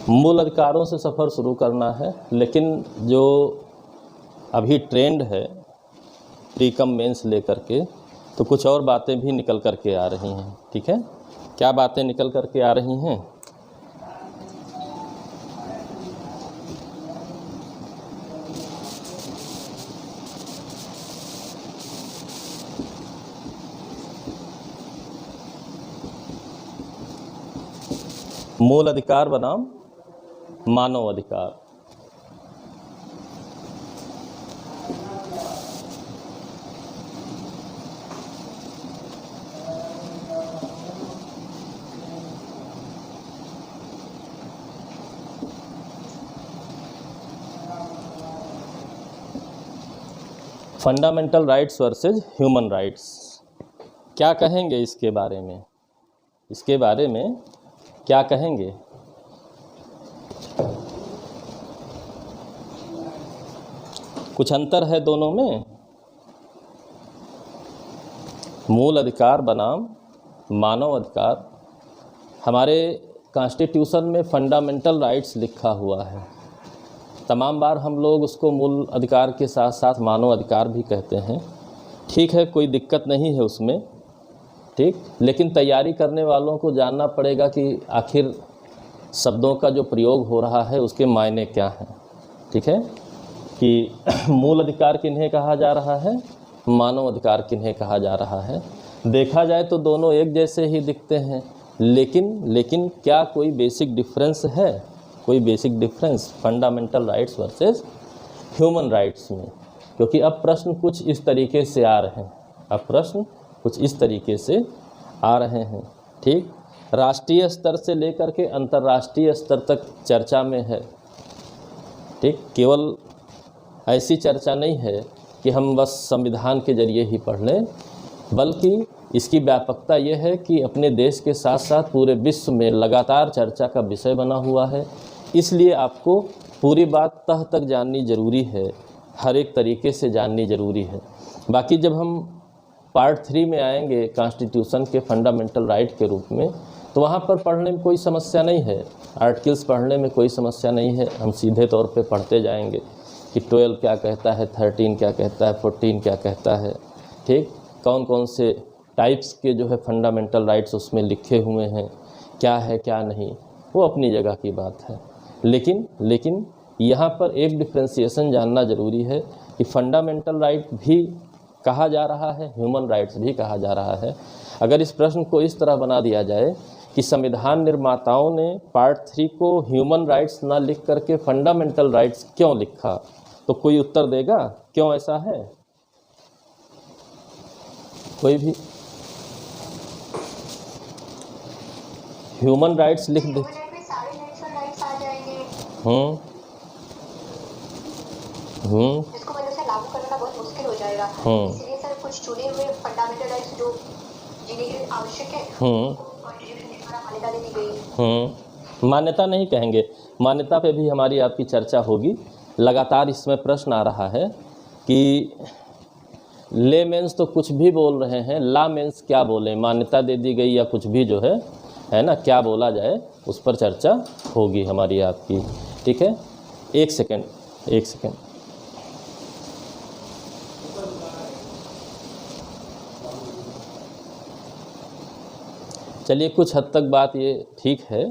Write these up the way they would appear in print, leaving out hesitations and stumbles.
मूल अधिकारों से सफ़र शुरू करना है, लेकिन जो अभी ट्रेंड है प्री कम मेंस लेकर के, तो कुछ और बातें भी निकल कर के आ रही हैं। ठीक है, क्या बातें निकल कर के आ रही हैं? मूल अधिकार बनाम मानव अधिकार। Fundamental rights versus human rights, क्या कहेंगे इसके बारे में? इसके बारे में क्या कहेंगे? कुछ अंतर है दोनों में? मूल अधिकार बनाम मानव अधिकार। हमारे कॉन्स्टिट्यूशन में फंडामेंटल राइट्स लिखा हुआ है। तमाम बार हम लोग उसको मूल अधिकार के साथ साथ मानव अधिकार भी कहते हैं। ठीक है, कोई दिक्कत नहीं है उसमें, ठीक, लेकिन तैयारी करने वालों को जानना पड़ेगा कि आखिर शब्दों का जो प्रयोग हो रहा है उसके मायने क्या हैं। ठीक है, कि मूल अधिकार किन्हें कहा जा रहा है, मानव अधिकार किन्हें कहा जा रहा है। देखा जाए तो दोनों एक जैसे ही दिखते हैं, लेकिन क्या कोई बेसिक डिफरेंस है? कोई basic difference fundamental rights versus human rights में? क्योंकि अब प्रश्न कुछ इस तरीके से आ रहे हैं, अब प्रश्न कुछ इस तरीके से आ रहे हैं। ठीक, राष्ट्रीय स्तर से लेकर के अंतर्राष्ट्रीय स्तर तक चर्चा में है। ठीक, केवल ऐसी चर्चा नहीं है कि हम बस संविधान के जरिए ही पढ़ लें, बल्कि इसकी व्यापकता ये है कि अपने देश के साथ साथ पूरे विश्व में लगातार चर्चा का विषय बना हुआ है। इसलिए आपको पूरी बात तह तक जाननी ज़रूरी है, हर एक तरीके से जाननी ज़रूरी है। बाकी जब हम पार्ट 3 में आएंगे कॉन्स्टिट्यूशन के फंडामेंटल राइट के रूप में, तो वहाँ पर पढ़ने में कोई समस्या नहीं है, आर्टिकल्स पढ़ने में कोई समस्या नहीं है। हम सीधे तौर पे पढ़ते जाएंगे कि 12 क्या कहता है, 13 क्या कहता है, 14 क्या कहता है। ठीक, कौन कौन से टाइप्स के जो है फंडामेंटल राइट्स उसमें लिखे हुए हैं, क्या है क्या नहीं, वो अपनी जगह की बात है। लेकिन यहाँ पर एक डिफ्रेंसिएशन जानना ज़रूरी है कि फंडामेंटल राइट भी कहा जा रहा है, ह्यूमन राइट्स भी कहा जा रहा है। अगर इस प्रश्न को इस तरह बना दिया जाए कि संविधान निर्माताओं ने पार्ट 3 को ह्यूमन राइट्स ना लिख करके फंडामेंटल राइट्स क्यों लिखा, तो कोई उत्तर देगा? क्यों ऐसा है? कोई भी ह्यूमन राइट्स लिख दे। इसको वजह से लागू करना बहुत मुश्किल हो जाएगा। इसलिए सर कुछ चुने हुए फंडामेंटल राइट्स जो जिन्हें के लिए आवश्यक है कॉन्स्टिट्यूशन द्वारा मान्यता दे दी गई। मान्यता नहीं कहेंगे, मान्यता पे भी हमारी आपकी चर्चा होगी। लगातार इसमें प्रश्न आ रहा है कि लेमेंस तो कुछ भी बोल रहे हैं, ला मेंस क्या बोलें, मान्यता दे दी गई या कुछ भी जो है ना, क्या बोला जाए, उस पर चर्चा होगी हमारी आपकी। ठीक है, एक सेकंड। चलिए, कुछ हद तक बात ये ठीक है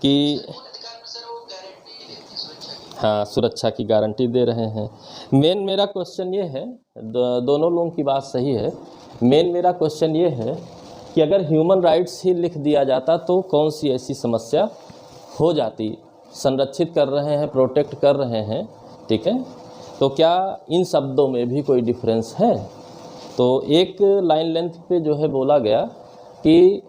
कि हाँ, सुरक्षा की गारंटी दे रहे हैं। मेन मेरा क्वेश्चन ये है, दोनों लोगों की बात सही है, मेन मेरा क्वेश्चन ये है कि अगर ह्यूमन राइट्स ही लिख दिया जाता तो कौन सी ऐसी समस्या हो जाती? संरक्षित कर रहे हैं, प्रोटेक्ट कर रहे हैं, ठीक है, तो क्या इन शब्दों में भी कोई डिफरेंस है? तो एक लाइन लेंथ पे जो है बोला गया कि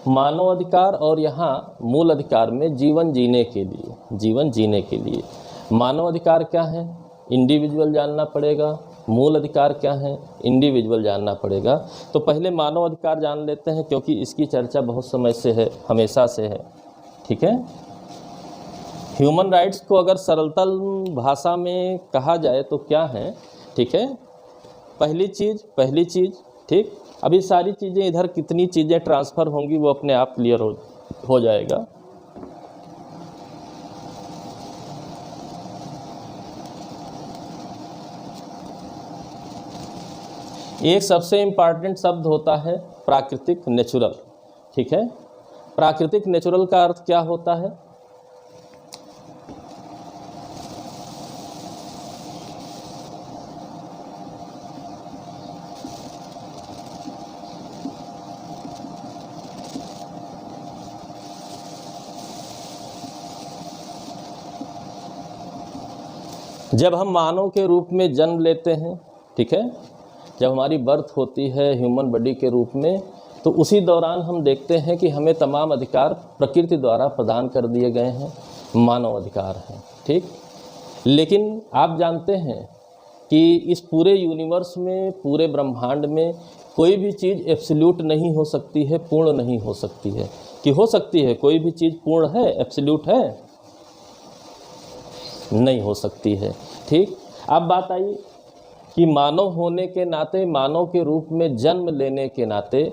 मानव अधिकार और यहाँ मूल अधिकार में जीवन जीने के लिए मानव अधिकार क्या है, इंडिविजुअल जानना पड़ेगा। मूल अधिकार क्या है, इंडिविजुअल जानना पड़ेगा। तो पहले मानव अधिकार जान लेते हैं, क्योंकि इसकी चर्चा बहुत समय से है, हमेशा से है। ठीक है, ह्यूमन राइट्स को अगर सरलतल भाषा में कहा जाए तो क्या है? ठीक है, पहली चीज़, ठीक, अभी सारी चीज़ें इधर कितनी चीज़ें ट्रांसफ़र होंगी वो अपने आप क्लियर हो जाएगा। एक सबसे इम्पॉर्टेंट शब्द होता है प्राकृतिक, नेचुरल। ठीक है, प्राकृतिक नेचुरल का अर्थ क्या होता है? जब हम मानव के रूप में जन्म लेते हैं, ठीक है, जब हमारी बर्थ होती है ह्यूमन बॉडी के रूप में, तो उसी दौरान हम देखते हैं कि हमें तमाम अधिकार प्रकृति द्वारा प्रदान कर दिए गए हैं, मानव अधिकार हैं। ठीक, लेकिन आप जानते हैं कि इस पूरे यूनिवर्स में, पूरे ब्रह्मांड में कोई भी चीज़ एब्सोल्यूट नहीं हो सकती है, पूर्ण नहीं हो सकती है। कि हो सकती है कोई भी चीज़ पूर्ण है, एब्सोल्यूट है? नहीं हो सकती है। ठीक, अब बात आई कि मानव होने के नाते, मानव के रूप में जन्म लेने के नाते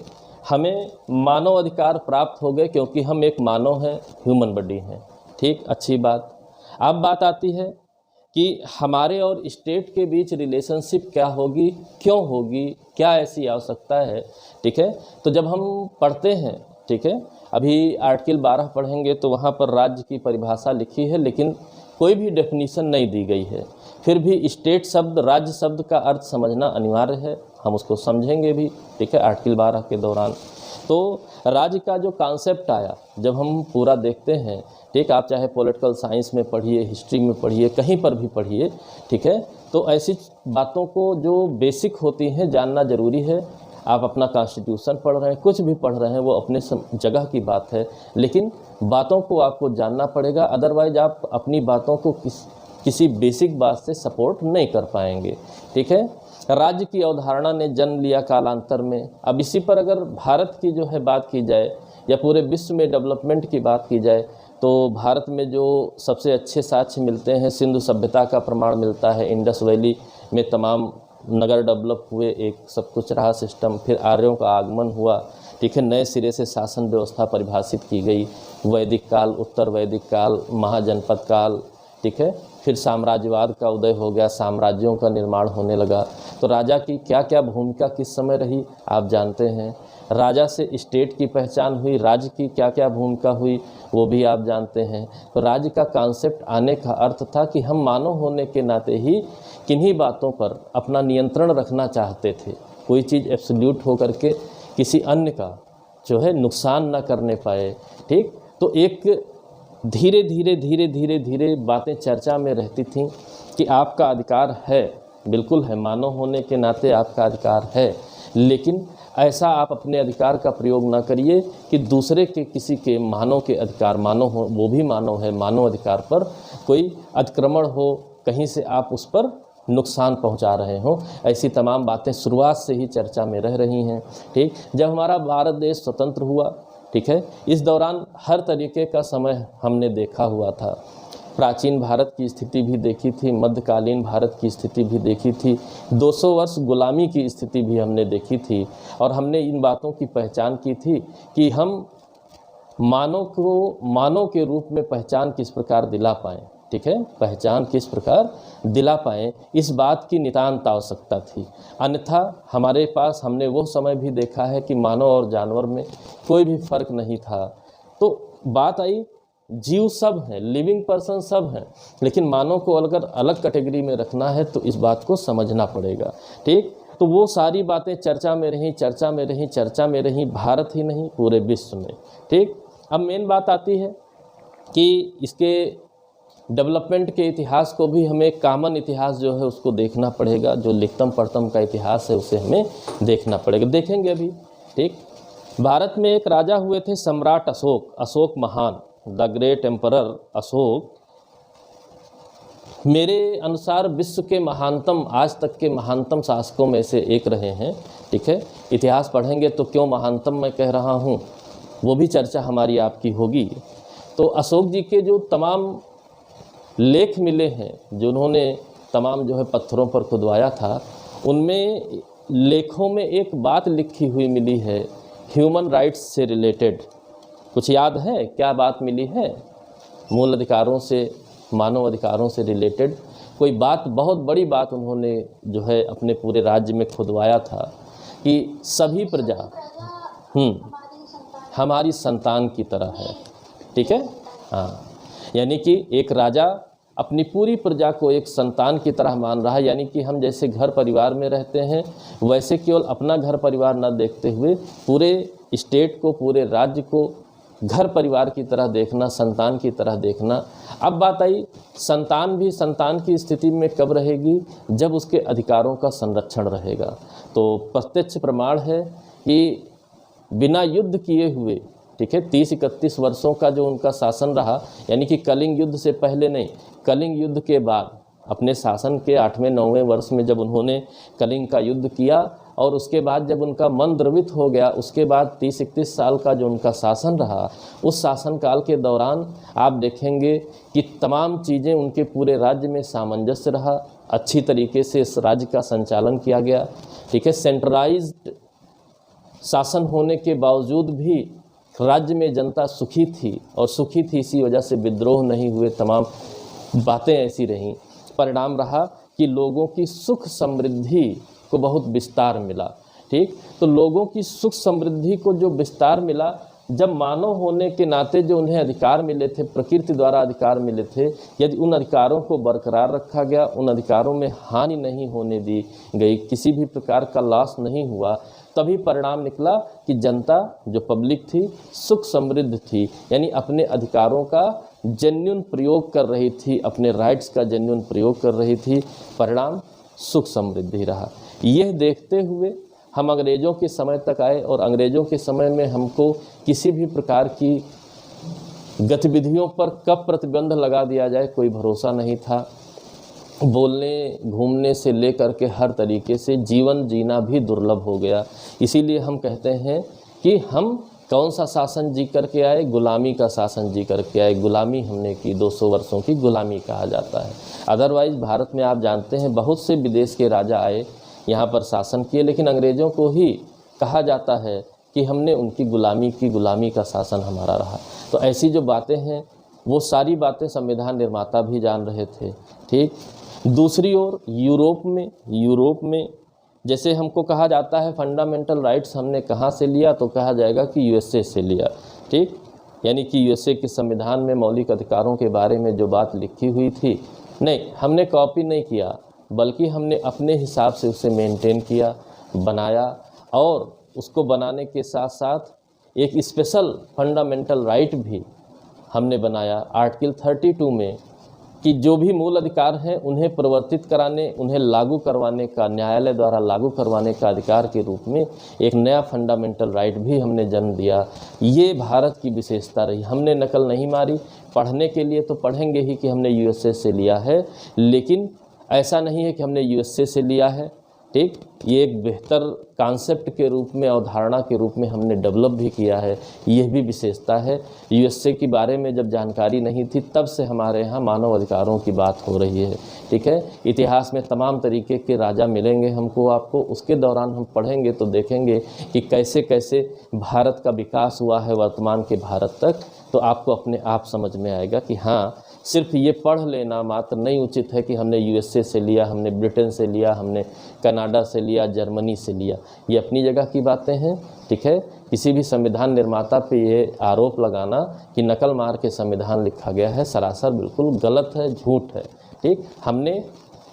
हमें मानव अधिकार प्राप्त हो गए, क्योंकि हम एक मानव हैं, ह्यूमन बॉडी हैं। ठीक, अच्छी बात। अब बात आती है कि हमारे और स्टेट के बीच रिलेशनशिप क्या होगी, क्यों होगी, क्या ऐसी आवश्यकता है। ठीक है, तो जब हम पढ़ते हैं, ठीक है, अभी आर्टिकल 12 पढ़ेंगे तो वहाँ पर राज्य की परिभाषा लिखी है, लेकिन कोई भी डेफिनीशन नहीं दी गई है। फिर भी स्टेट शब्द, राज्य शब्द का अर्थ समझना अनिवार्य है, हम उसको समझेंगे भी। ठीक है, आर्टिकल 12 के दौरान तो राज्य का जो कॉन्सेप्ट आया, जब हम पूरा देखते हैं, ठीक, आप चाहे पॉलिटिकल साइंस में पढ़िए, हिस्ट्री में पढ़िए, कहीं पर भी पढ़िए, ठीक है, तो ऐसी बातों को जो बेसिक होती हैं जानना ज़रूरी है। आप अपना कॉन्स्टिट्यूशन पढ़ रहे हैं, कुछ भी पढ़ रहे हैं, वो अपने जगह की बात है, लेकिन बातों को आपको जानना पड़ेगा, अदरवाइज आप अपनी बातों को किसी बेसिक बात से सपोर्ट नहीं कर पाएंगे। ठीक है, राज्य की अवधारणा ने जन्म लिया कालांतर में। अब इसी पर अगर भारत की जो है बात की जाए, या पूरे विश्व में डेवलपमेंट की बात की जाए, तो भारत में जो सबसे अच्छे साक्ष्य मिलते हैं, सिंधु सभ्यता का प्रमाण मिलता है, इंडस वैली में तमाम नगर डेवलप हुए, एक सब कुछ रहा सिस्टम, फिर आर्यों का आगमन हुआ। ठीक है, नए सिरे से शासन व्यवस्था परिभाषित की गई, वैदिक काल, उत्तर वैदिक काल, महाजनपद काल। ठीक है, फिर साम्राज्यवाद का उदय हो गया, साम्राज्यों का निर्माण होने लगा। तो राजा की क्या क्या भूमिका किस समय रही आप जानते हैं। राजा से स्टेट की पहचान हुई, राज्य की क्या क्या भूमिका हुई वो भी आप जानते हैं। तो राज्य का कॉन्सेप्ट आने का अर्थ था कि हम मानव होने के नाते ही किन्हीं बातों पर अपना नियंत्रण रखना चाहते थे, कोई चीज़ एब्सोल्यूट हो करके किसी अन्य का जो है नुकसान न करने पाए। ठीक, तो एक धीरे धीरे धीरे धीरे धीरे बातें चर्चा में रहती थीं कि आपका अधिकार है, बिल्कुल है, मानव होने के नाते आपका अधिकार है, लेकिन ऐसा आप अपने अधिकार का प्रयोग ना करिए कि दूसरे के, किसी के मानव के अधिकार, मानव हो, वो भी मानव है, मानव अधिकार पर कोई अतिक्रमण हो, कहीं से आप उस पर नुकसान पहुंचा रहे हो। ऐसी तमाम बातें शुरुआत से ही चर्चा में रह रही हैं। ठीक, जब हमारा भारत देश स्वतंत्र हुआ, ठीक है, इस दौरान हर तरीके का समय हमने देखा हुआ था। प्राचीन भारत की स्थिति भी देखी थी, मध्यकालीन भारत की स्थिति भी देखी थी, 200 वर्ष गुलामी की स्थिति भी हमने देखी थी, और हमने इन बातों की पहचान की थी कि हम मानव को मानव के रूप में पहचान किस प्रकार दिला पाएँ। ठीक है, पहचान किस प्रकार दिला पाएँ, इस बात की नितांत आवश्यकता थी। अन्यथा हमारे पास, हमने वो समय भी देखा है कि मानव और जानवर में कोई भी फर्क नहीं था। तो बात आई, जीव सब हैं, लिविंग पर्सन सब हैं, लेकिन मानव को अगर अलग कैटेगरी में रखना है तो इस बात को समझना पड़ेगा। ठीक, तो वो सारी बातें चर्चा में रहीं, चर्चा में रहीं, चर्चा में रहीं, भारत ही नहीं पूरे विश्व में। ठीक, अब मेन बात आती है कि इसके डेवलपमेंट के इतिहास को भी हमें, कॉमन इतिहास जो है उसको देखना पड़ेगा, जो लिखतम पढ़तम का इतिहास है उसे हमें देखना पड़ेगा। देखेंगे अभी। ठीक, भारत में एक राजा हुए थे सम्राट अशोक, अशोक महान, द ग्रेट एम्परर अशोक। मेरे अनुसार विश्व के महानतम, आज तक के महानतम शासकों में से एक रहे हैं। ठीक है, इतिहास पढ़ेंगे तो क्यों महानतम मैं कह रहा हूँ वो भी चर्चा हमारी आपकी होगी। तो अशोक जी के जो तमाम लेख मिले हैं, जो उन्होंने तमाम जो है पत्थरों पर खुदवाया था, उनमें लेखों में एक बात लिखी हुई मिली है ह्यूमन राइट्स से रिलेटेड। कुछ याद है क्या बात मिली है? मूल अधिकारों से, मानव अधिकारों से रिलेटेड कोई बात, बहुत बड़ी बात उन्होंने जो है अपने पूरे राज्य में खुदवाया था कि सभी प्रजा हमारी संतान की तरह है। ठीक है, हाँ, यानी कि एक राजा अपनी पूरी प्रजा को एक संतान की तरह मान रहा है। यानी कि हम जैसे घर परिवार में रहते हैं वैसे केवल अपना घर परिवार न देखते हुए पूरे स्टेट को, पूरे राज्य को घर परिवार की तरह देखना, संतान की तरह देखना। अब बात आई, संतान भी संतान की स्थिति में कब रहेगी? जब उसके अधिकारों का संरक्षण रहेगा। तो प्रत्यक्ष प्रमाण है कि बिना युद्ध किए हुए, ठीक है, 30-31 वर्षों का जो उनका शासन रहा, यानी कि कलिंग युद्ध से पहले नहीं, कलिंग युद्ध के बाद अपने शासन के 8वें-9वें वर्ष में जब उन्होंने कलिंग का युद्ध किया और उसके बाद जब उनका मन द्रवित हो गया, उसके बाद 30-31 साल का जो उनका शासन रहा, उस शासनकाल के दौरान आप देखेंगे कि तमाम चीज़ें उनके पूरे राज्य में सामंजस्य रहा, अच्छी तरीके से इस राज्य का संचालन किया गया। ठीक है, सेंट्रलाइज्ड शासन होने के बावजूद भी राज्य में जनता सुखी थी, और सुखी थी इसी वजह से विद्रोह नहीं हुए, तमाम बातें ऐसी रहीं। परिणाम रहा कि लोगों की सुख समृद्धि को बहुत विस्तार मिला। ठीक, तो लोगों की सुख समृद्धि को जो विस्तार मिला, जब मानव होने के नाते जो उन्हें अधिकार मिले थे, प्रकृति द्वारा अधिकार मिले थे, यदि उन अधिकारों को बरकरार रखा गया, उन अधिकारों में हानि नहीं होने दी गई, किसी भी प्रकार का लॉस नहीं हुआ, तभी परिणाम निकला कि जनता जो पब्लिक थी सुख समृद्ध थी, यानी अपने अधिकारों का जेन्युइन प्रयोग कर रही थी, अपने राइट्स का जेन्युइन प्रयोग कर रही थी। परिणाम सुख समृद्धि रहा। यह देखते हुए हम अंग्रेज़ों के समय तक आए, और अंग्रेज़ों के समय में हमको किसी भी प्रकार की गतिविधियों पर कब प्रतिबंध लगा दिया जाए कोई भरोसा नहीं था। बोलने घूमने से लेकर के हर तरीके से जीवन जीना भी दुर्लभ हो गया। इसीलिए हम कहते हैं कि हम कौन सा शासन जी करके आए? गुलामी का शासन जी करके आए। गुलामी हमने की, 200 वर्षों की गुलामी कहा जाता है। अदरवाइज़ भारत में आप जानते हैं बहुत से विदेश के राजा आए, यहाँ पर शासन किए, लेकिन अंग्रेज़ों को ही कहा जाता है कि हमने उनकी गुलामी की, गुलामी का शासन हमारा रहा। तो ऐसी जो बातें हैं वो सारी बातें संविधान निर्माता भी जान रहे थे। ठीक, दूसरी ओर यूरोप में जैसे हमको कहा जाता है फंडामेंटल राइट्स हमने कहाँ से लिया, तो कहा जाएगा कि यूएसए से लिया। ठीक, यानी कि यूएसए के संविधान में मौलिक अधिकारों के बारे में जो बात लिखी हुई थी, नहीं, हमने कॉपी नहीं किया, बल्कि हमने अपने हिसाब से उसे मेंटेन किया, बनाया, और उसको बनाने के साथ साथ एक स्पेशल फंडामेंटल राइट भी हमने बनाया आर्टिकल 32 में, कि जो भी मूल अधिकार हैं उन्हें प्रवर्तित कराने, उन्हें लागू करवाने का, न्यायालय द्वारा लागू करवाने का अधिकार के रूप में एक नया फंडामेंटल राइट भी हमने जन्म दिया। ये भारत की विशेषता रही। हमने नकल नहीं मारी। पढ़ने के लिए तो पढ़ेंगे ही कि हमने यूएसए से लिया है, लेकिन ऐसा नहीं है कि हमने यूएसए से लिया है। ठीक, ये एक बेहतर कॉन्सेप्ट के रूप में, अवधारणा के रूप में हमने डेवलप भी किया है। यह भी विशेषता है। यूएसए के बारे में जब जानकारी नहीं थी तब से हमारे यहाँ मानव अधिकारों की बात हो रही है। ठीक है, इतिहास में तमाम तरीके के राजा मिलेंगे हमको, आपको उसके दौरान हम पढ़ेंगे तो देखेंगे कि कैसे कैसे भारत का विकास हुआ है वर्तमान के भारत तक। तो आपको अपने आप समझ में आएगा कि हाँ, सिर्फ ये पढ़ लेना मात्र नहीं उचित है कि हमने यूएसए से लिया, हमने ब्रिटेन से लिया, हमने कनाडा से लिया, जर्मनी से लिया। ये अपनी जगह की बातें हैं। ठीक है, किसी भी संविधान निर्माता पे ये आरोप लगाना कि नकल मार के संविधान लिखा गया है, सरासर बिल्कुल गलत है, झूठ है। ठीक, हमने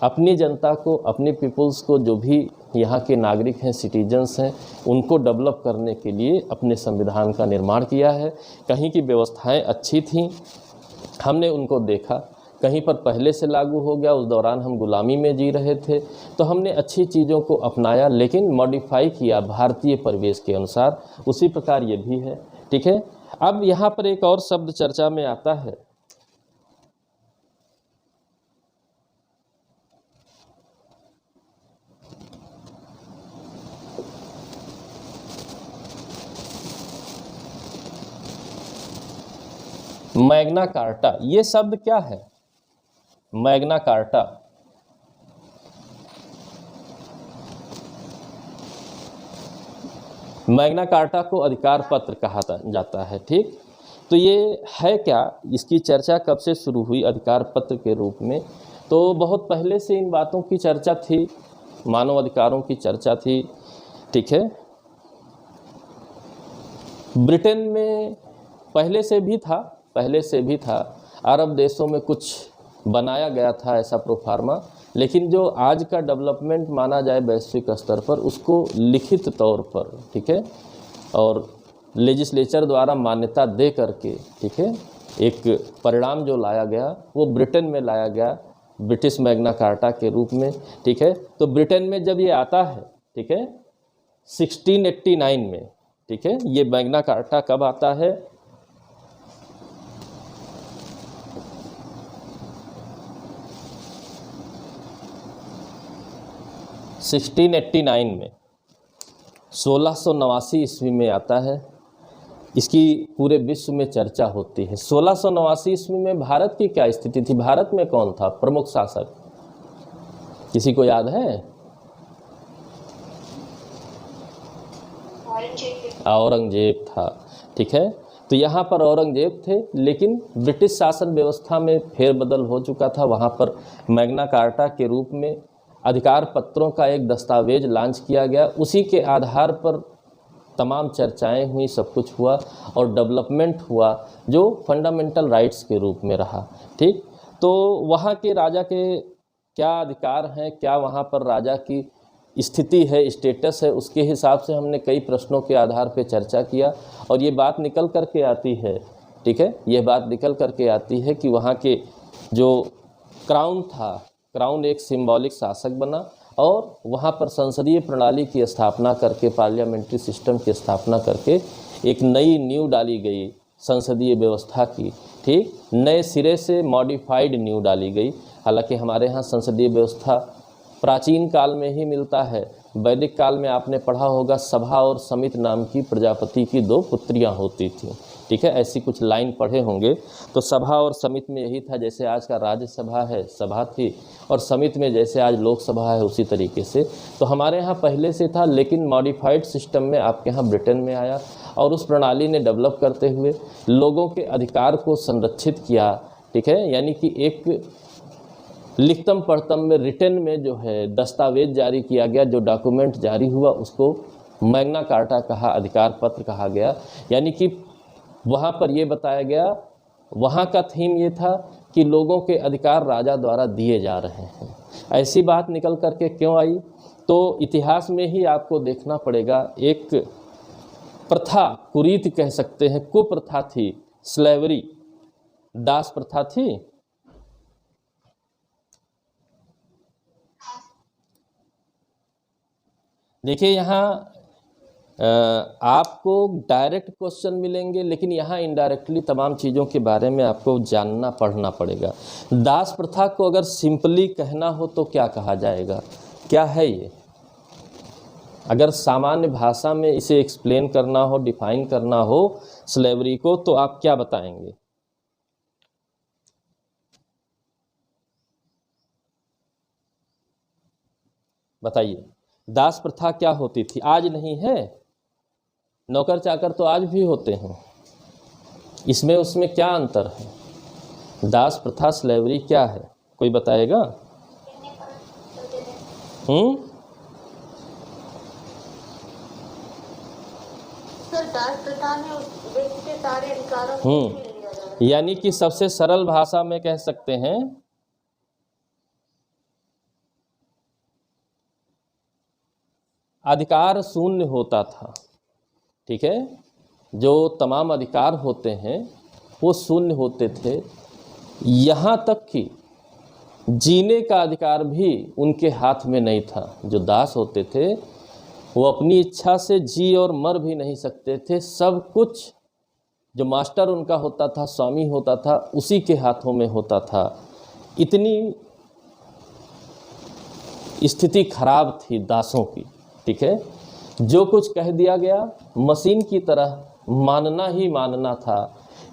अपनी जनता को, अपनी पीपल्स को, जो भी यहाँ के नागरिक हैं, सिटीजन्स हैं, उनको डेवलप करने के लिए अपने संविधान का निर्माण किया है। कहीं की व्यवस्थाएं अच्छी थीं, हमने उनको देखा, कहीं पर पहले से लागू हो गया, उस दौरान हम गुलामी में जी रहे थे, तो हमने अच्छी चीज़ों को अपनाया, लेकिन मॉडिफाई किया भारतीय परिवेश के अनुसार। उसी प्रकार ये भी है। ठीक है, अब यहाँ पर एक और शब्द चर्चा में आता है, मैग्ना कार्टा। ये शब्द क्या है? मैग्ना कार्टा मैग्ना कार्टा को अधिकार पत्र कहा जाता है। ठीक, तो ये है क्या, इसकी चर्चा कब से शुरू हुई अधिकार पत्र के रूप में? तो बहुत पहले से इन बातों की चर्चा थी, मानव अधिकारों की चर्चा थी, ठीक है। ब्रिटेन में पहले से भी था, अरब देशों में कुछ बनाया गया था ऐसा प्रोफार्मा, लेकिन जो आज का डेवलपमेंट माना जाए वैश्विक स्तर पर, उसको लिखित तौर पर, ठीक है, और लेजिस्लेचर द्वारा मान्यता दे करके, ठीक है, एक परिणाम जो लाया गया वो ब्रिटेन में लाया गया, ब्रिटिश मैग्ना कार्टा के रूप में, ठीक है। तो ब्रिटेन में जब ये आता है, ठीक है, 1689 में, ठीक है, ये मैग्ना कार्टा कब आता है? 1689 में, 1689 ईस्वी में आता है। इसकी पूरे विश्व में चर्चा होती है। 1689 ईस्वी में भारत की क्या स्थिति थी? भारत में कौन था प्रमुख शासक? किसी को याद है? औरंगजेब था, ठीक है। तो यहाँ पर औरंगजेब थे, लेकिन ब्रिटिश शासन व्यवस्था में फेरबदल हो चुका था। वहाँ पर मैग्ना कार्टा के रूप में अधिकार पत्रों का एक दस्तावेज लॉन्च किया गया। उसी के आधार पर तमाम चर्चाएं हुई, सब कुछ हुआ और डेवलपमेंट हुआ जो फंडामेंटल राइट्स के रूप में रहा, ठीक। तो वहाँ के राजा के क्या अधिकार हैं, क्या वहाँ पर राजा की स्थिति है, स्टेटस है, उसके हिसाब से हमने कई प्रश्नों के आधार पे चर्चा किया और ये बात निकल कर के आती है, ठीक है, ये बात निकल कर के आती है कि वहाँ के जो क्राउन था, क्राउन एक सिंबॉलिक शासक बना और वहाँ पर संसदीय प्रणाली की स्थापना करके, पार्लियामेंट्री सिस्टम की स्थापना करके एक नई नींव डाली गई संसदीय व्यवस्था की, ठीक, नए सिरे से मॉडिफाइड नींव डाली गई। हालांकि हमारे यहाँ संसदीय व्यवस्था प्राचीन काल में ही मिलता है। वैदिक काल में आपने पढ़ा होगा, सभा और समित नाम की प्रजापति की 2 पुत्रियाँ होती थीं, ठीक है, ऐसी कुछ लाइन पढ़े होंगे। तो सभा और समित में यही था, जैसे आज का राज्यसभा है, सभा थी, और समित में जैसे आज लोकसभा है, उसी तरीके से। तो हमारे यहाँ पहले से था, लेकिन मॉडिफाइड सिस्टम में आपके यहाँ ब्रिटेन में आया और उस प्रणाली ने डेवलप करते हुए लोगों के अधिकार को संरक्षित किया, ठीक है। यानी कि एक लिखतम पढ़तम में, रिटन में जो है दस्तावेज जारी किया गया, जो डॉक्यूमेंट जारी हुआ उसको मैग्ना कार्टा कहा, अधिकार पत्र कहा गया। यानी कि वहाँ पर ये बताया गया, वहाँ का थीम ये था कि लोगों के अधिकार राजा द्वारा दिए जा रहे हैं। ऐसी बात निकल कर के क्यों आई? तो इतिहास में ही आपको देखना पड़ेगा। एक प्रथा, कुरीति कह सकते हैं, कुप्रथा थी, स्लेवरी, दास प्रथा थी। देखिए यहाँ आपको डायरेक्ट क्वेश्चन मिलेंगे, लेकिन यहाँ इनडायरेक्टली तमाम चीज़ों के बारे में आपको जानना पढ़ना पड़ेगा। दास प्रथा को अगर सिंपली कहना हो तो क्या कहा जाएगा? क्या है ये? अगर सामान्य भाषा में इसे एक्सप्लेन करना हो, डिफाइन करना हो स्लेवरी को, तो आप क्या बताएंगे? बताइए, दास प्रथा क्या होती थी? आज नहीं है, नौकर चाकर तो आज भी होते हैं। इसमें उसमें क्या अंतर है? दास प्रथा, स्लेवरी क्या है? कोई बताएगा? सर, दास प्रथा में व्यक्ति के सारे अधिकारों को ले लिया जा रहा है। यानी कि सबसे सरल भाषा में कह सकते हैं, अधिकार शून्य होता था, ठीक है। जो तमाम अधिकार होते हैं वो शून्य होते थे। यहाँ तक कि जीने का अधिकार भी उनके हाथ में नहीं था। जो दास होते थे वो अपनी इच्छा से जी और मर भी नहीं सकते थे। सब कुछ जो मास्टर उनका होता था, स्वामी होता था, उसी के हाथों में होता था। इतनी स्थिति खराब थी दासों की, ठीक है। जो कुछ कह दिया गया मशीन की तरह मानना ही मानना था।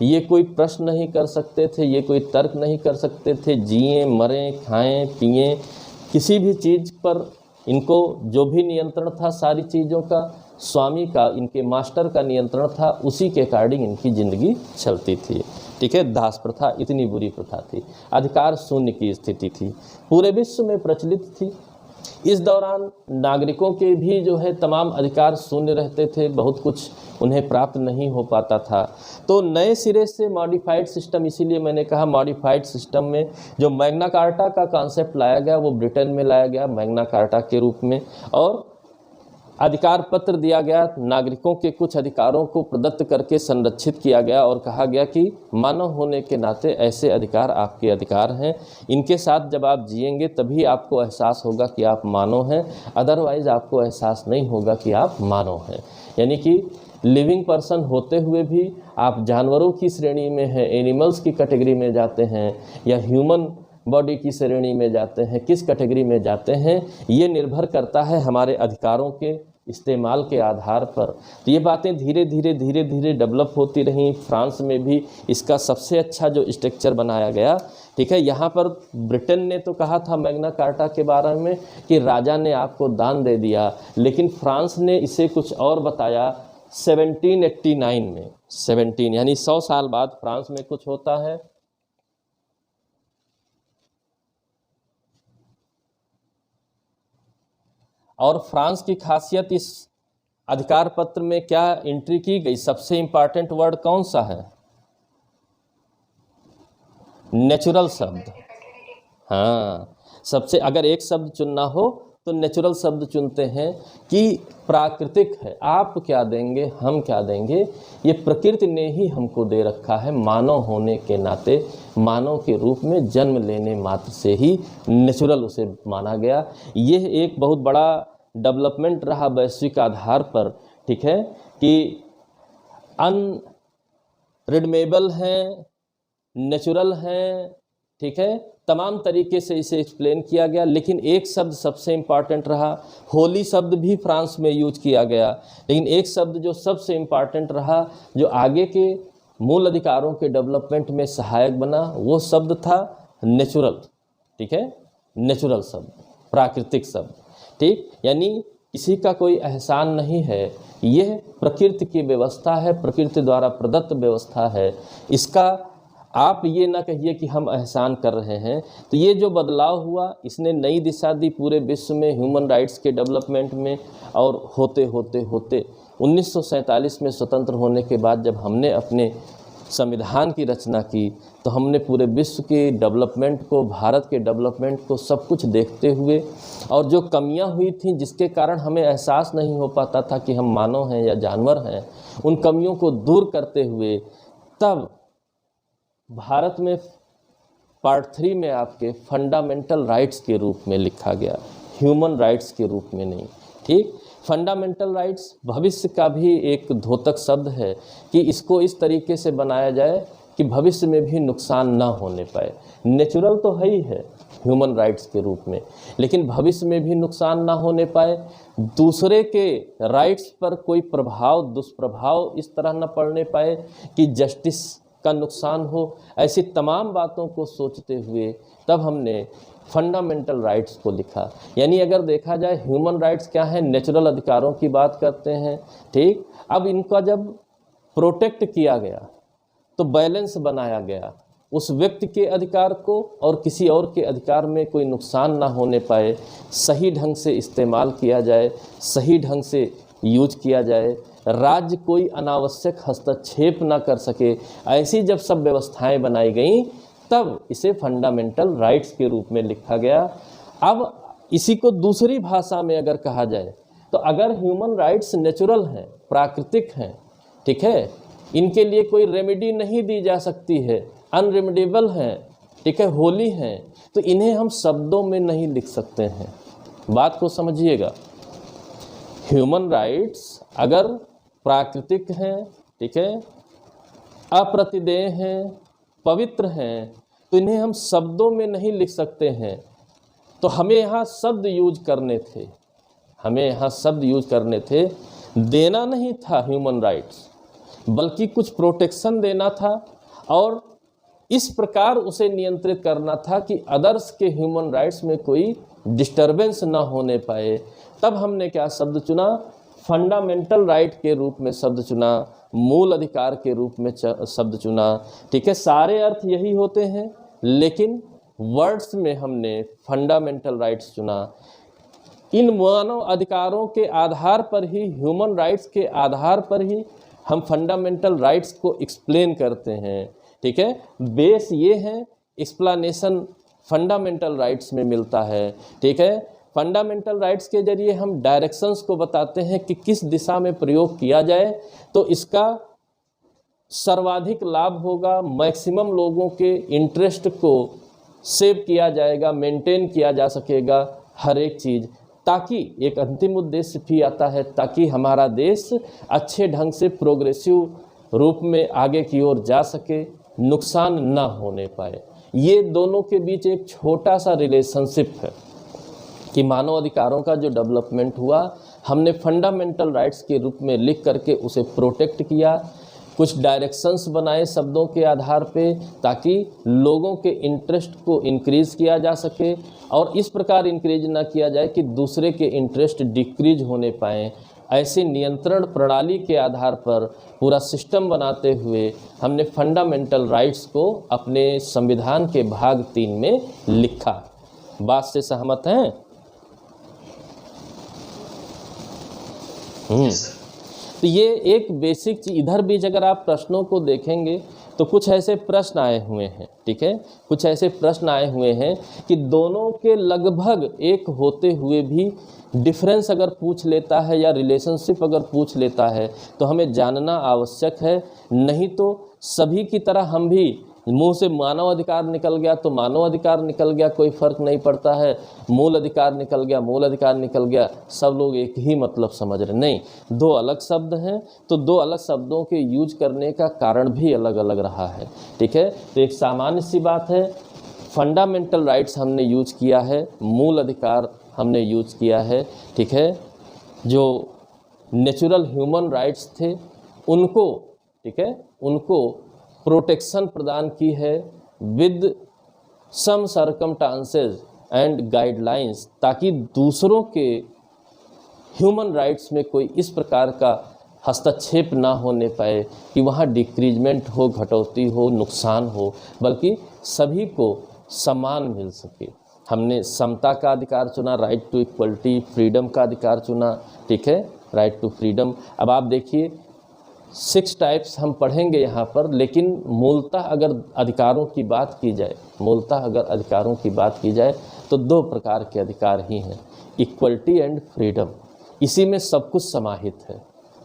ये कोई प्रश्न नहीं कर सकते थे, ये कोई तर्क नहीं कर सकते थे। जिए, मरें, खाएं, पिएं, किसी भी चीज़ पर इनको जो भी नियंत्रण था, सारी चीज़ों का स्वामी का, इनके मास्टर का नियंत्रण था। उसी के अकॉर्डिंग इनकी ज़िंदगी चलती थी। ठीक है, दास प्रथा इतनी बुरी प्रथा थी, अधिकार शून्य की स्थिति थी, पूरे विश्व में प्रचलित थी। इस दौरान नागरिकों के भी जो है तमाम अधिकार शून्य रहते थे, बहुत कुछ उन्हें प्राप्त नहीं हो पाता था। तो नए सिरे से मॉडिफाइड सिस्टम, इसीलिए मैंने कहा मॉडिफाइड सिस्टम में जो मैग्ना कार्टा का कॉन्सेप्ट लाया गया वो ब्रिटेन में लाया गया मैग्ना कार्टा के रूप में, और अधिकार पत्र दिया गया, नागरिकों के कुछ अधिकारों को प्रदत्त करके संरक्षित किया गया और कहा गया कि मानव होने के नाते ऐसे अधिकार आपके अधिकार हैं, इनके साथ जब आप जिएंगे तभी आपको एहसास होगा कि आप मानव हैं, अदरवाइज़ आपको एहसास नहीं होगा कि आप मानव हैं। यानी कि लिविंग पर्सन होते हुए भी आप जानवरों की श्रेणी में हैं, एनिमल्स की कैटेगरी में जाते हैं या ह्यूमन बॉडी की श्रेणी में जाते हैं, किस कैटेगरी में जाते हैं ये निर्भर करता है हमारे अधिकारों के इस्तेमाल के आधार पर। तो ये बातें धीरे धीरे डेवलप होती रहीं। फ्रांस में भी इसका सबसे अच्छा जो स्ट्रक्चर बनाया गया, ठीक है। यहाँ पर ब्रिटेन ने तो कहा था मैग्ना कार्टा के बारे में कि राजा ने आपको दान दे दिया, लेकिन फ्रांस ने इसे कुछ और बताया 1789 में। 17 यानी 100 साल बाद फ्रांस में कुछ होता है। और फ्रांस की खासियत इस अधिकार पत्र में क्या एंट्री की गई, सबसे इंपॉर्टेंट वर्ड कौन सा है? नेचुरल शब्द। हाँ, सबसे अगर एक शब्द चुनना हो तो नेचुरल शब्द चुनते हैं कि प्राकृतिक है। आप क्या देंगे, हम क्या देंगे, ये प्रकृति ने ही हमको दे रखा है। मानव होने के नाते, मानव के रूप में जन्म लेने मात्र से ही नेचुरल उसे माना गया। ये एक बहुत बड़ा डेवलपमेंट रहा वैश्विक आधार पर, ठीक है, कि अनरिडमेबल हैं, नेचुरल हैं, ठीक है, तमाम तरीके से इसे एक्सप्लेन किया गया। लेकिन एक शब्द सबसे इम्पॉर्टेंट रहा, होली शब्द भी फ्रांस में यूज किया गया, लेकिन एक शब्द जो सबसे इम्पॉर्टेंट रहा, जो आगे के मूल अधिकारों के डेवलपमेंट में सहायक बना, वो शब्द था नेचुरल, ठीक है, नेचुरल शब्द, प्राकृतिक शब्द, ठीक। यानी किसी का कोई एहसान नहीं है, यह प्रकृति की व्यवस्था है, प्रकृति द्वारा प्रदत्त व्यवस्था है। इसका आप ये ना कहिए कि हम एहसान कर रहे हैं। तो ये जो बदलाव हुआ, इसने नई दिशा दी पूरे विश्व में ह्यूमन राइट्स के डेवलपमेंट में। और होते होते होते 1947 में स्वतंत्र होने के बाद जब हमने अपने संविधान की रचना की, तो हमने पूरे विश्व के डेवलपमेंट को, भारत के डेवलपमेंट को सब कुछ देखते हुए, और जो कमियां हुई थीं जिसके कारण हमें एहसास नहीं हो पाता था कि हम मानव हैं या जानवर हैं, उन कमियों को दूर करते हुए तब भारत में पार्ट 3 में आपके फंडामेंटल राइट्स के रूप में लिखा गया, ह्यूमन राइट्स के रूप में नहीं, ठीक। फंडामेंटल राइट्स भविष्य का भी एक द्योतक शब्द है कि इसको इस तरीके से बनाया जाए कि भविष्य में भी नुकसान ना होने पाए। नेचुरल तो है ही है ह्यूमन राइट्स के रूप में, लेकिन भविष्य में भी नुकसान ना होने पाए, दूसरे के राइट्स पर कोई प्रभाव, दुष्प्रभाव इस तरह न पड़ने पाए कि जस्टिस का नुकसान हो। ऐसी तमाम बातों को सोचते हुए तब हमने फंडामेंटल राइट्स को लिखा। यानी अगर देखा जाए ह्यूमन राइट्स क्या है, नेचुरल अधिकारों की बात करते हैं, ठीक। अब इनका जब प्रोटेक्ट किया गया तो बैलेंस बनाया गया, उस व्यक्ति के अधिकार को और किसी और के अधिकार में कोई नुकसान ना होने पाए, सही ढंग से इस्तेमाल किया जाए, सही ढंग से यूज किया जाए, राज्य कोई अनावश्यक हस्तक्षेप ना कर सके। ऐसी जब सब व्यवस्थाएं बनाई गईं तब इसे फंडामेंटल राइट्स के रूप में लिखा गया। अब इसी को दूसरी भाषा में अगर कहा जाए तो अगर ह्यूमन राइट्स नेचुरल हैं, प्राकृतिक हैं, ठीक है, इनके लिए कोई रेमेडी नहीं दी जा सकती है, अनरेमेडेबल हैं, ठीक है, होली हैं, तो इन्हें हम शब्दों में नहीं लिख सकते हैं। बात को समझिएगा, ह्यूमन राइट्स अगर प्राकृतिक हैं, ठीक है, अप्रतिदेय हैं, पवित्र हैं, तो इन्हें हम शब्दों में नहीं लिख सकते हैं। तो हमें यहाँ शब्द यूज करने थे, हमें यहाँ शब्द यूज करने थे। देना नहीं था ह्यूमन राइट्स, बल्कि कुछ प्रोटेक्शन देना था और इस प्रकार उसे नियंत्रित करना था कि अदर्स के ह्यूमन राइट्स में कोई डिस्टर्बेंस ना होने पाए। तब हमने क्या शब्द चुना, फंडामेंटल राइट के रूप में शब्द चुना, मूल अधिकार के रूप में शब्द चुना। ठीक है, सारे अर्थ यही होते हैं, लेकिन वर्ड्स में हमने फंडामेंटल राइट्स चुना। इन मानव अधिकारों के आधार पर ही, ह्यूमन राइट्स के आधार पर ही हम फंडामेंटल राइट्स को एक्सप्लेन करते हैं। ठीक है, बेस ये है, एक्सप्लेनेशन फंडामेंटल राइट्स में मिलता है। ठीक है, फंडामेंटल राइट्स के जरिए हम डायरेक्शंस को बताते हैं कि किस दिशा में प्रयोग किया जाए तो इसका सर्वाधिक लाभ होगा, मैक्सिमम लोगों के इंटरेस्ट को सेव किया जाएगा, मेंटेन किया जा सकेगा हर एक चीज़, ताकि एक अंतिम उद्देश्य भी आता है, ताकि हमारा देश अच्छे ढंग से प्रोग्रेसिव रूप में आगे की ओर जा सके, नुकसान ना होने पाए। ये दोनों के बीच एक छोटा सा रिलेशनशिप है कि मानव अधिकारों का जो डेवलपमेंट हुआ, हमने फंडामेंटल राइट्स के रूप में लिख करके उसे प्रोटेक्ट किया, कुछ डायरेक्शंस बनाए शब्दों के आधार पे, ताकि लोगों के इंटरेस्ट को इंक्रीज़ किया जा सके, और इस प्रकार इंक्रीज ना किया जाए कि दूसरे के इंटरेस्ट डिक्रीज होने पाएँ। ऐसे नियंत्रण प्रणाली के आधार पर पूरा सिस्टम बनाते हुए हमने फंडामेंटल राइट्स को अपने संविधान के भाग 3 में लिखा। बात से सहमत हैं? तो ये एक बेसिक चीज। इधर बीच अगर आप प्रश्नों को देखेंगे तो कुछ ऐसे प्रश्न आए हुए हैं। ठीक है, कुछ ऐसे प्रश्न आए हुए हैं कि दोनों के लगभग एक होते हुए भी डिफरेंस अगर पूछ लेता है या रिलेशनशिप अगर पूछ लेता है तो हमें जानना आवश्यक है। नहीं तो सभी की तरह हम भी मुंह से मानव अधिकार निकल गया तो मानव अधिकार निकल गया, कोई फ़र्क नहीं पड़ता है, मूल अधिकार निकल गया, मूल अधिकार निकल गया, सब लोग एक ही मतलब समझ रहे। नहीं, दो अलग शब्द हैं, तो दो अलग शब्दों के यूज करने का कारण भी अलग अलग रहा है। ठीक है, तो एक सामान्य सी बात है, फंडामेंटल राइट्स हमने यूज किया है, मूल अधिकार हमने यूज किया है। ठीक है, जो नेचुरल ह्यूमन राइट्स थे उनको, ठीक है, उनको प्रोटेक्शन प्रदान की है with some circumstances and guidelines, ताकि दूसरों के ह्यूमन राइट्स में कोई इस प्रकार का हस्तक्षेप ना होने पाए कि वहाँ डिक्रीजमेंट हो, घटौती हो, नुकसान हो, बल्कि सभी को समान मिल सके। हमने समता का अधिकार चुना, राइट टू इक्वलिटी, फ्रीडम का अधिकार चुना। ठीक है, राइट टू फ्रीडम। अब आप देखिए 6 टाइप्स हम पढ़ेंगे यहाँ पर, लेकिन मूलतः अगर अधिकारों की बात की जाए, मूलतः अगर अधिकारों की बात की जाए तो 2 प्रकार के अधिकार ही हैं, इक्वलिटी एंड फ्रीडम। इसी में सब कुछ समाहित है।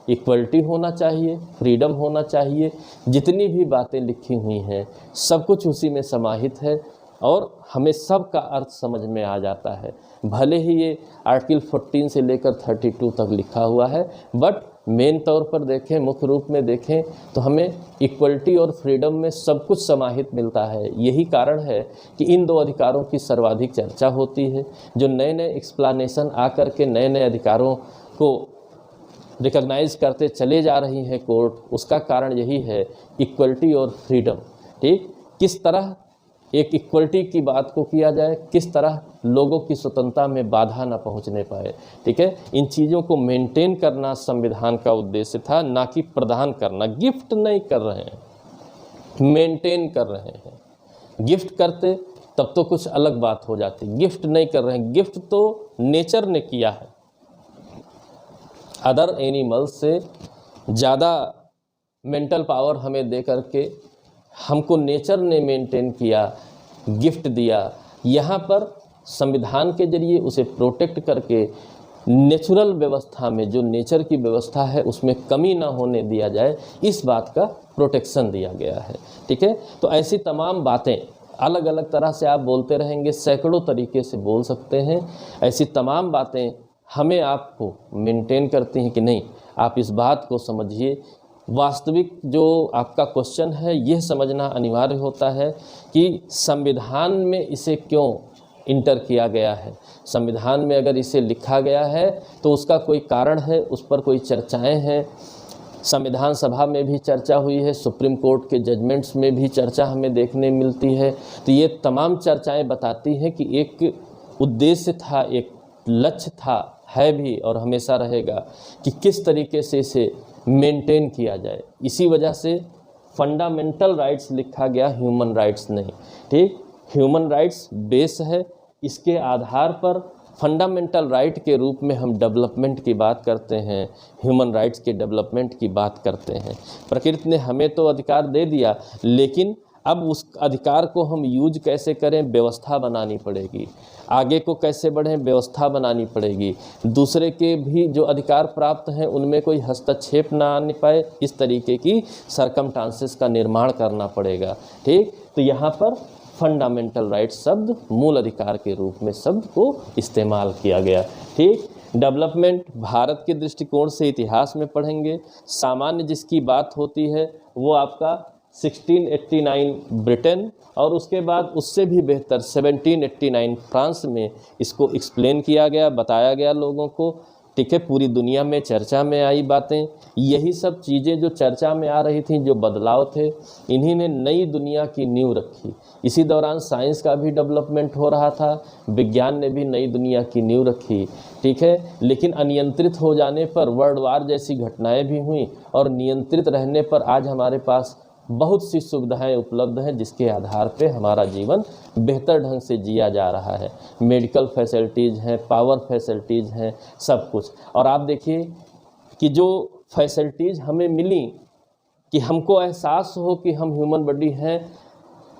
इक्वलिटी होना चाहिए, फ्रीडम होना चाहिए, जितनी भी बातें लिखी हुई हैं सब कुछ उसी में समाहित है और हमें सब का अर्थ समझ में आ जाता है। भले ही ये आर्टिकल 14 से लेकर 32 तक लिखा हुआ है, बट मेन तौर पर देखें, मुख्य रूप में देखें तो हमें इक्वलिटी और फ्रीडम में सब कुछ समाहित मिलता है। यही कारण है कि इन 2 अधिकारों की सर्वाधिक चर्चा होती है। जो नए नए एक्सप्लेनेशन आकर के नए नए अधिकारों को रिकॉग्नाइज करते चले जा रही है कोर्ट, उसका कारण यही है, इक्वलिटी और फ्रीडम। ठीक, किस तरह एक इक्वलिटी की बात को किया जाए, किस तरह लोगों की स्वतंत्रता में बाधा ना पहुंचने पाए। ठीक है, इन चीज़ों को मेंटेन करना संविधान का उद्देश्य था, ना कि प्रदान करना। गिफ्ट नहीं कर रहे हैं, मेंटेन कर रहे हैं। गिफ्ट करते तब तो कुछ अलग बात हो जाती, गिफ्ट नहीं कर रहे हैं। गिफ्ट तो नेचर ने किया है, अदर एनिमल्स से ज़्यादा मेंटल पावर हमें दे करके हमको नेचर ने मेंटेन किया, गिफ्ट दिया। यहाँ पर संविधान के जरिए उसे प्रोटेक्ट करके नेचुरल व्यवस्था में, जो नेचर की व्यवस्था है उसमें कमी ना होने दिया जाए, इस बात का प्रोटेक्शन दिया गया है। ठीक है, तो ऐसी तमाम बातें अलग अलग तरह से आप बोलते रहेंगे, सैकड़ों तरीके से बोल सकते हैं। ऐसी तमाम बातें हमें आपको मेंटेन करती हैं कि नहीं, आप इस बात को समझिए। वास्तविक जो आपका क्वेश्चन है यह समझना अनिवार्य होता है कि संविधान में इसे क्यों इंटर किया गया है। संविधान में अगर इसे लिखा गया है तो उसका कोई कारण है, उस पर कोई चर्चाएं हैं। संविधान सभा में भी चर्चा हुई है, सुप्रीम कोर्ट के जजमेंट्स में भी चर्चा हमें देखने मिलती है। तो ये तमाम चर्चाएं बताती हैं कि एक उद्देश्य था, एक लक्ष्य था, है भी और हमेशा रहेगा कि किस तरीके से इसे मेंटेन किया जाए। इसी वजह से फंडामेंटल राइट्स लिखा गया, ह्यूमन राइट्स नहीं। ठीक, ह्यूमन राइट्स बेस है, इसके आधार पर फंडामेंटल राइट के रूप में हम डेवलपमेंट की बात करते हैं, ह्यूमन राइट्स के डेवलपमेंट की बात करते हैं। प्रकृति ने हमें तो अधिकार दे दिया, लेकिन अब उस अधिकार को हम यूज कैसे करें, व्यवस्था बनानी पड़ेगी। आगे को कैसे बढ़ें, व्यवस्था बनानी पड़ेगी। दूसरे के भी जो अधिकार प्राप्त हैं उनमें कोई हस्तक्षेप ना आने पाए, इस तरीके की सरकमस्टांसेस का निर्माण करना पड़ेगा। ठीक, तो यहाँ पर फंडामेंटल राइट शब्द मूल अधिकार के रूप में शब्द को इस्तेमाल किया गया। ठीक, डेवलपमेंट भारत के दृष्टिकोण से इतिहास में पढ़ेंगे। सामान्य जिसकी बात होती है वो आपका 1689 ब्रिटेन, और उसके बाद उससे भी बेहतर 1789 फ्रांस में इसको एक्सप्लेन किया गया, बताया गया लोगों को। ठीक है, पूरी दुनिया में चर्चा में आई बातें, यही सब चीज़ें जो चर्चा में आ रही थी, जो बदलाव थे, इन्हीं ने नई दुनिया की नींव रखी। इसी दौरान साइंस का भी डेवलपमेंट हो रहा था, विज्ञान ने भी नई दुनिया की नींव रखी। ठीक है, लेकिन अनियंत्रित हो जाने पर वर्ल्ड वार जैसी घटनाएं भी हुई, और नियंत्रित रहने पर आज हमारे पास बहुत सी सुविधाएं उपलब्ध हैं, जिसके आधार पे हमारा जीवन बेहतर ढंग से जिया जा रहा है। मेडिकल फैसिलिटीज़ हैं, पावर फैसिलिटीज़ हैं, सब कुछ। और आप देखिए कि जो फैसिलिटीज़ हमें मिली, कि हमको एहसास हो कि हम ह्यूमन बॉडी हैं,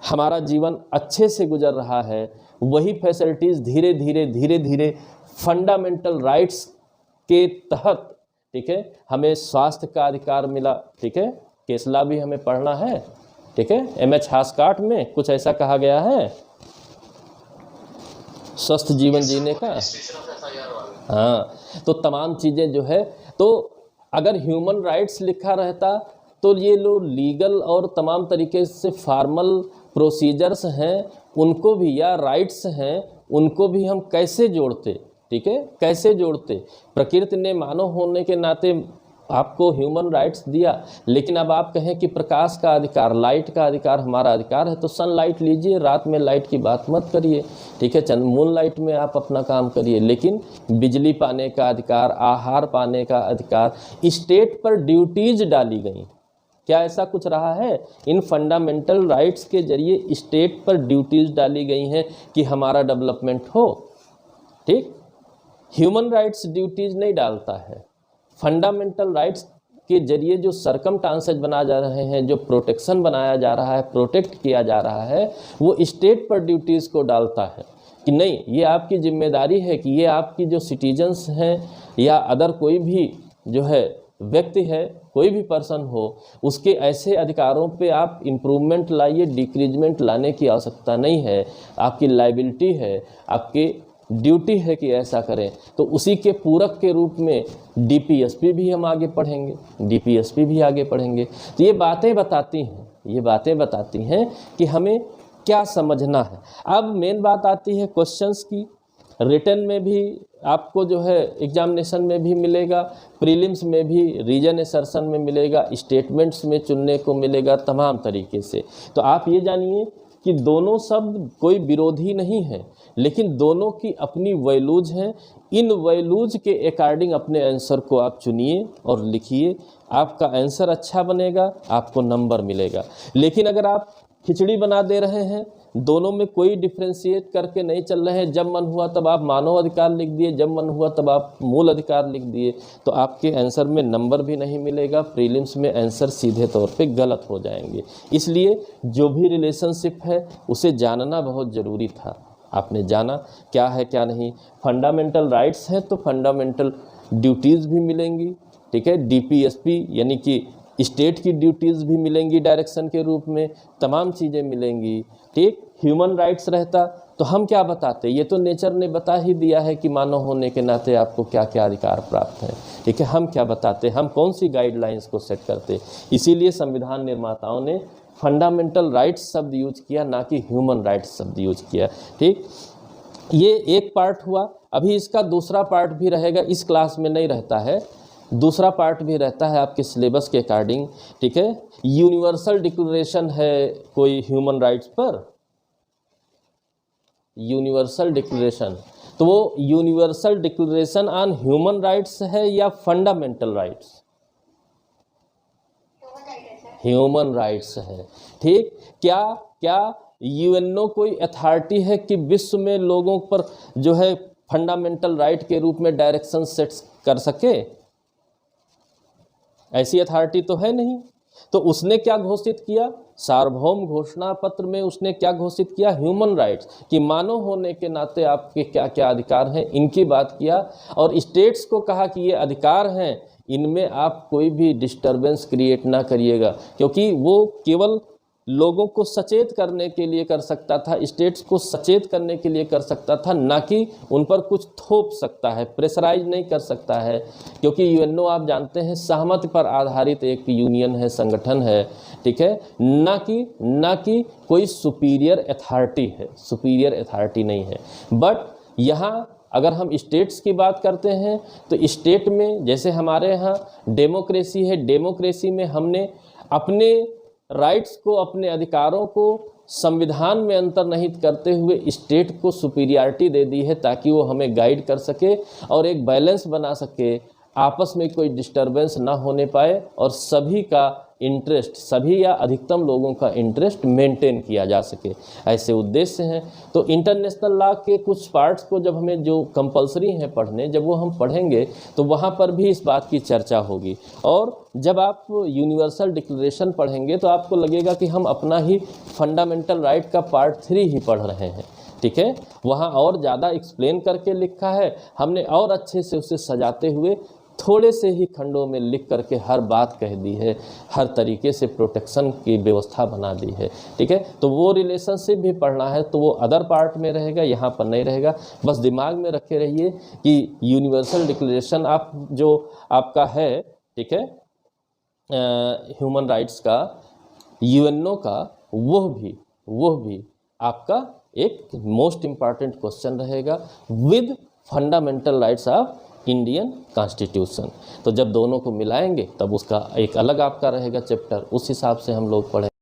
हमारा जीवन अच्छे से गुजर रहा है, वही फैसिलिटीज़ धीरे धीरे फंडामेंटल राइट्स के तहत, ठीक है, हमें स्वास्थ्य का अधिकार मिला। ठीक है, केसला भी हमें पढ़ना है। ठीक है, M.H. हास्कार्ट में कुछ ऐसा कहा गया है स्वस्थ जीवन जीने का। हाँ, तो तमाम चीज़ें जो है, तो अगर ह्यूमन राइट्स लिखा रहता तो ये लोग लीगल और तमाम तरीके से फॉर्मल प्रोसीजर्स हैं उनको भी, या राइट्स हैं उनको भी हम कैसे जोड़ते। ठीक है, कैसे जोड़ते। प्रकृति ने मानव होने के नाते आपको ह्यूमन राइट्स दिया, लेकिन अब आप कहें कि प्रकाश का अधिकार, लाइट का अधिकार हमारा अधिकार है, तो सनलाइट लीजिए, रात में लाइट की बात मत करिए। ठीक है, मून लाइट में आप अपना काम करिए, लेकिन बिजली पाने का अधिकार, आहार पाने का अधिकार, स्टेट पर ड्यूटीज डाली गई। क्या ऐसा कुछ रहा है? इन फंडामेंटल राइट्स के जरिए स्टेट पर ड्यूटीज डाली गई हैं कि हमारा डेवलपमेंट हो। ठीक, ह्यूमन राइट्स ड्यूटीज नहीं डालता है। फंडामेंटल राइट्स के जरिए जो सरकमस्टांसेस बना जा रहे हैं, जो प्रोटेक्शन बनाया जा रहा है, प्रोटेक्ट किया जा रहा है, वो स्टेट पर ड्यूटीज़ को डालता है कि नहीं, ये आपकी जिम्मेदारी है कि ये आपकी जो सिटीजन्स हैं या अदर कोई भी जो है व्यक्ति है, कोई भी पर्सन हो, उसके ऐसे अधिकारों पे आप इम्प्रूवमेंट लाइए, डिक्रीजमेंट लाने की आवश्यकता नहीं है। आपकी लायबिलिटी है, आपकी ड्यूटी है कि ऐसा करें। तो उसी के पूरक के रूप में DPSP भी हम आगे पढ़ेंगे, DPSP भी आगे पढ़ेंगे। तो ये बातें बताती हैं कि हमें क्या समझना है। अब मेन बात आती है क्वेश्चंस की। रिटन में भी आपको जो है एग्जामिनेशन में भी मिलेगा, प्रीलिम्स में भी, रीजन असर्शन में मिलेगा, स्टेटमेंट्स में चुनने को मिलेगा, तमाम तरीके से। तो आप ये जानिए कि दोनों शब्द कोई विरोधी नहीं है, लेकिन दोनों की अपनी वैल्यूज हैं। इन वैल्यूज के अकॉर्डिंग अपने आंसर को आप चुनिए और लिखिए। आपका आंसर अच्छा बनेगा, आपको नंबर मिलेगा। लेकिन अगर आप खिचड़ी बना दे रहे हैं, दोनों में कोई डिफ्रेंशिएट करके नहीं चल रहे हैं, जब मन हुआ तब आप मानव अधिकार लिख दिए, जब मन हुआ तब आप मूल अधिकार लिख दिए, तो आपके आंसर में नंबर भी नहीं मिलेगा। प्रीलिम्स में आंसर सीधे तौर पे गलत हो जाएंगे। इसलिए जो भी रिलेशनशिप है उसे जानना बहुत ज़रूरी था। आपने जाना क्या है क्या नहीं। फंडामेंटल राइट्स हैं तो फंडामेंटल ड्यूटीज़ भी मिलेंगी। ठीक है, DPSP यानी कि स्टेट की ड्यूटीज़ भी मिलेंगी डायरेक्शन के रूप में, तमाम चीज़ें मिलेंगी। ठीक, ह्यूमन राइट्स रहता तो हम क्या बताते? ये तो नेचर ने बता ही दिया है कि मानव होने के नाते आपको क्या क्या अधिकार प्राप्त है। ठीक है, हम क्या बताते? हम कौन सी गाइडलाइंस को सेट करते? इसीलिए संविधान निर्माताओं ने फंडामेंटल राइट्स शब्द यूज किया, ना कि ह्यूमन राइट्स शब्द यूज किया। ठीक, ये एक पार्ट हुआ। अभी इसका दूसरा पार्ट भी रहेगा, इस क्लास में नहीं रहता है, दूसरा पार्ट भी रहता है आपके सिलेबस के अकॉर्डिंग। ठीक है, यूनिवर्सल डिक्लेरेशन है कोई ह्यूमन राइट्स पर, यूनिवर्सल डिक्लेरेशन, तो वो universal declaration on human rights है या फंडामेंटल राइट्स? ह्यूमन राइट्स है। ठीक, क्या यूएनओ कोई अथॉरिटी है कि विश्व में लोगों पर जो है फंडामेंटल राइट के रूप में डायरेक्शन सेट कर सके? ऐसी अथॉरिटी तो है नहीं। तो उसने क्या घोषित किया? सार्वभौम घोषणा पत्र में उसने क्या घोषित किया? ह्यूमन राइट्स, कि मानव होने के नाते आपके क्या क्या अधिकार हैं, इनकी बात किया। और स्टेट्स को कहा कि ये अधिकार हैं, इनमें आप कोई भी डिस्टरबेंस क्रिएट ना करिएगा, क्योंकि वो केवल लोगों को सचेत करने के लिए कर सकता था, स्टेट्स को सचेत करने के लिए कर सकता था, ना कि उन पर कुछ थोप सकता है, प्रेशराइज नहीं कर सकता है। क्योंकि यूएनओ आप जानते हैं सहमति पर आधारित एक यूनियन है, संगठन है, ठीक है, ना कि कोई सुपीरियर अथॉरिटी है, सुपीरियर अथॉरिटी नहीं है। बट यहाँ अगर हम स्टेट्स की बात करते हैं तो स्टेट में जैसे हमारे यहाँ डेमोक्रेसी है, डेमोक्रेसी में हमने अपने राइट्स को, अपने अधिकारों को संविधान में अंतर्निहित करते हुए स्टेट को सुपीरियरिटी दे दी है, ताकि वो हमें गाइड कर सके और एक बैलेंस बना सके, आपस में कोई डिस्टरबेंस ना होने पाए और सभी का इंटरेस्ट, सभी या अधिकतम लोगों का इंटरेस्ट मेंटेन किया जा सके, ऐसे उद्देश्य हैं। तो इंटरनेशनल लॉ के कुछ पार्ट्स को जब हमें जो कंपलसरी हैं पढ़ने, जब वो हम पढ़ेंगे तो वहाँ पर भी इस बात की चर्चा होगी। और जब आप यूनिवर्सल डिक्लेरेशन पढ़ेंगे तो आपको लगेगा कि हम अपना ही फंडामेंटल राइट का पार्ट 3 ही पढ़ रहे हैं, ठीक है। वहाँ और ज़्यादा एक्सप्लेन करके लिखा है, हमने और अच्छे से उसे सजाते हुए थोड़े से ही खंडों में लिख करके हर बात कह दी है, हर तरीके से प्रोटेक्शन की व्यवस्था बना दी है, ठीक है। तो वो रिलेशनशिप भी पढ़ना है तो वो अदर पार्ट में रहेगा, यहाँ पर नहीं रहेगा। बस दिमाग में रखे रहिए कि यूनिवर्सल डिक्लेरेशन आप जो आपका है, ठीक है, ह्यूमन राइट्स का, यूएनओ का, वो भी आपका एक मोस्ट इम्पॉर्टेंट क्वेश्चन रहेगा with fundamental rights of Indian constitution. तो जब दोनों को मिलाएंगे तब उसका एक अलग आपका रहेगा चैप्टर, उस हिसाब से हम लोग पढ़ें।